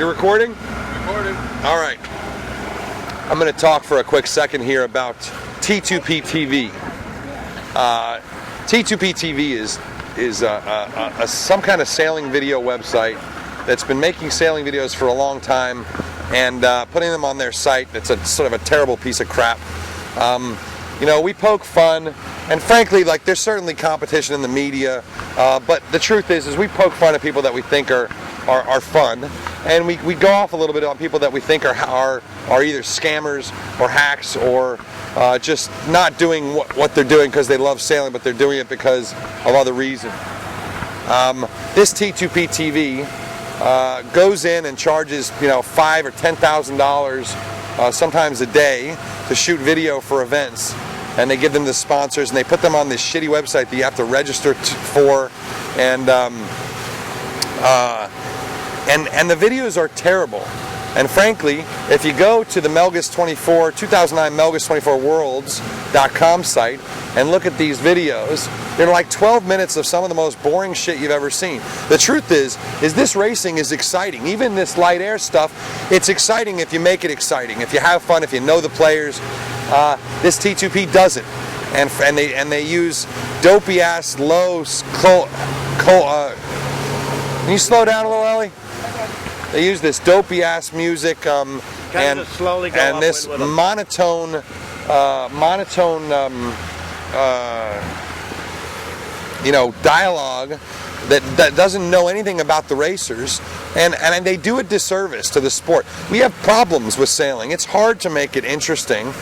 You're recording? Recording. All right. I'm going to talk for a quick second here about T2P TV. T2P TV is some kind of sailing video website that's been making sailing videos for a long time and putting them on their site. It's a sort of a terrible piece of crap. You know, we poke fun, and frankly, like, there's certainly competition in the media, but the truth is we poke fun at people that we think are fun, and we go off a little bit on people that we think are either scammers or hacks or just not doing what they're doing because they love sailing, but they're doing it because of other reasons. This T2P TV goes in and charges, you know, $5,000 or $10,000 sometimes a day to shoot video for events, and they give them the sponsors and they put them on this shitty website that you have to register for, and the videos are terrible. And frankly, if you go to the Melges 2009 Melges24worlds.com site and look at these videos, they're like 12 minutes of some of the most boring shit you've ever seen. The truth is this racing is exciting. Even this light air stuff, it's exciting if you make it exciting, if you have fun, if you know the players. This T2P doesn't, and they use dopey ass low. Can you slow down a little, Ellie? They use this dopey ass music and this monotone, you know, dialogue that doesn't know anything about the racers, and they do a disservice to the sport. We have problems with sailing. It's hard to make it interesting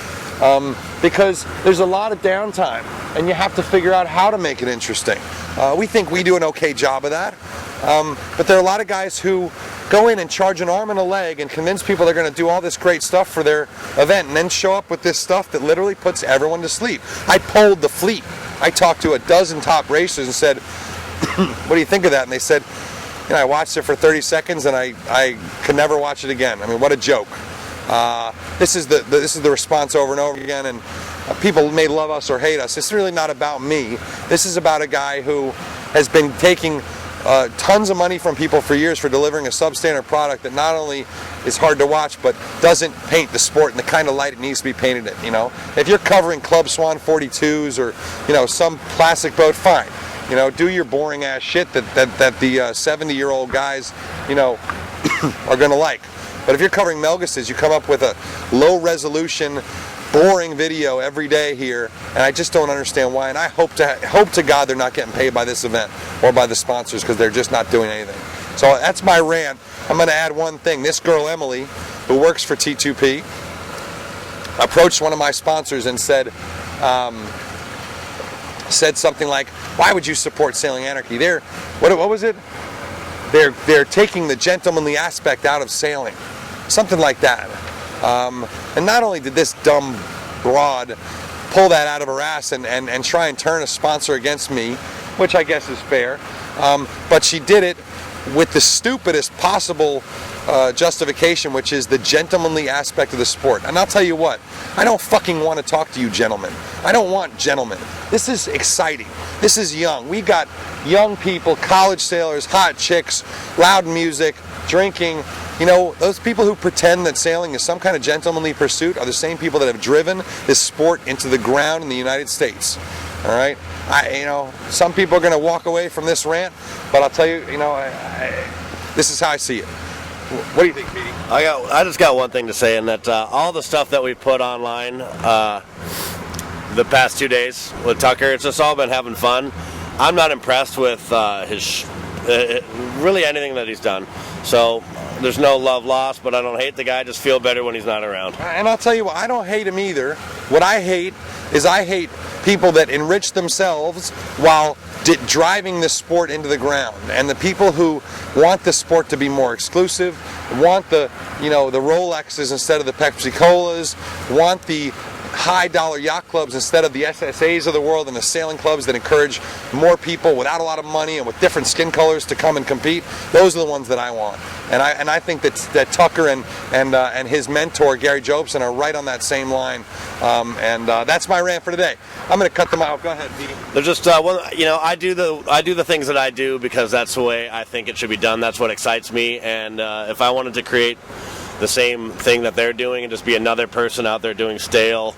because there's a lot of downtime, and you have to figure out how to make it interesting. We think we do an okay job of that, but there are a lot of guys who go in and charge an arm and a leg and convince people they're going to do all this great stuff for their event, and then show up with this stuff that literally puts everyone to sleep. I polled the fleet. I talked to a dozen top racers and said, what do you think of that? And they said, you know, I watched it for 30 seconds and I could never watch it again. I mean, what a joke. This is the response over and over again, and people may love us or hate us. It's really not about me. This is about a guy who has been taking tons of money from people for years for delivering a substandard product that not only is hard to watch, but doesn't paint the sport in the kind of light it needs to be painted in. You know, if you're covering Club Swan 42s or, you know, some classic boat, fine. You know, do your boring ass shit that the 70-year-old guys, you know, are gonna like. But if you're covering Melges, you come up with a low resolution, boring video every day here, and I just don't understand why. And I hope to God they're not getting paid by this event or by the sponsors, because they're just not doing anything. So that's my rant. I'm going to add one thing. This girl Emily, who works for T2P, approached one of my sponsors and said something like, "Why would you support Sailing Anarchy?" What was it? They're taking the gentlemanly aspect out of sailing, something like that. And not only did this dumb broad pull that out of her ass and try and turn a sponsor against me, which I guess is fair, but she did it with the stupidest possible justification, which is the gentlemanly aspect of the sport. And I'll tell you what, I don't fucking want to talk to you gentlemen. I don't want gentlemen. This is exciting. This is young. We got young people, college sailors, hot chicks, loud music, drinking. You know, those people who pretend that sailing is some kind of gentlemanly pursuit are the same people that have driven this sport into the ground in the United States. All right? You know, some people are going to walk away from this rant, but I'll tell you, you know, this is how I see it. What do you think, Petey? I just got one thing to say, and that all the stuff that we put online the past 2 days with Tugger, it's just all been having fun. I'm not impressed with his really anything that he's done. So there's no love lost, but I don't hate the guy. I just feel better when he's not around. And I'll tell you what, I don't hate him either. What I hate is I hate people that enrich themselves while driving the sport into the ground, and the people who want the sport to be more exclusive, want the, you know, the Rolexes instead of the Pepsi Colas, want the high dollar yacht clubs instead of the SSAs of the world and the sailing clubs that encourage more people without a lot of money and with different skin colors to come and compete. Those are the ones that I want. And I think that Tucker and his mentor Gary Jobson are right on that same line. That's my rant for today. I'm going to cut them out. Go ahead, Pete. There's just I do the things that I do because that's the way I think it should be done. That's what excites me. And if I wanted to create the same thing that they're doing and just be another person out there doing stale,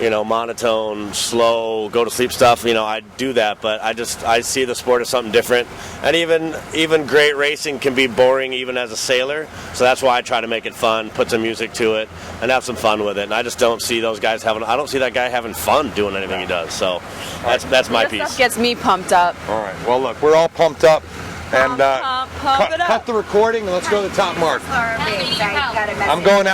monotone, slow, go to sleep stuff, I'd do that. But I see the sport as something different. And even great racing can be boring even as a sailor. So that's why I try to make it fun, put some music to it, and have some fun with it. And I just don't see those guys I don't see that guy having fun doing anything he does. So that's my piece. Stuff gets me pumped up. All right. Well, look, we're all pumped up. And Pump it up. cut the recording and let's go to the top mark. Sorry, I got a message. I'm going out.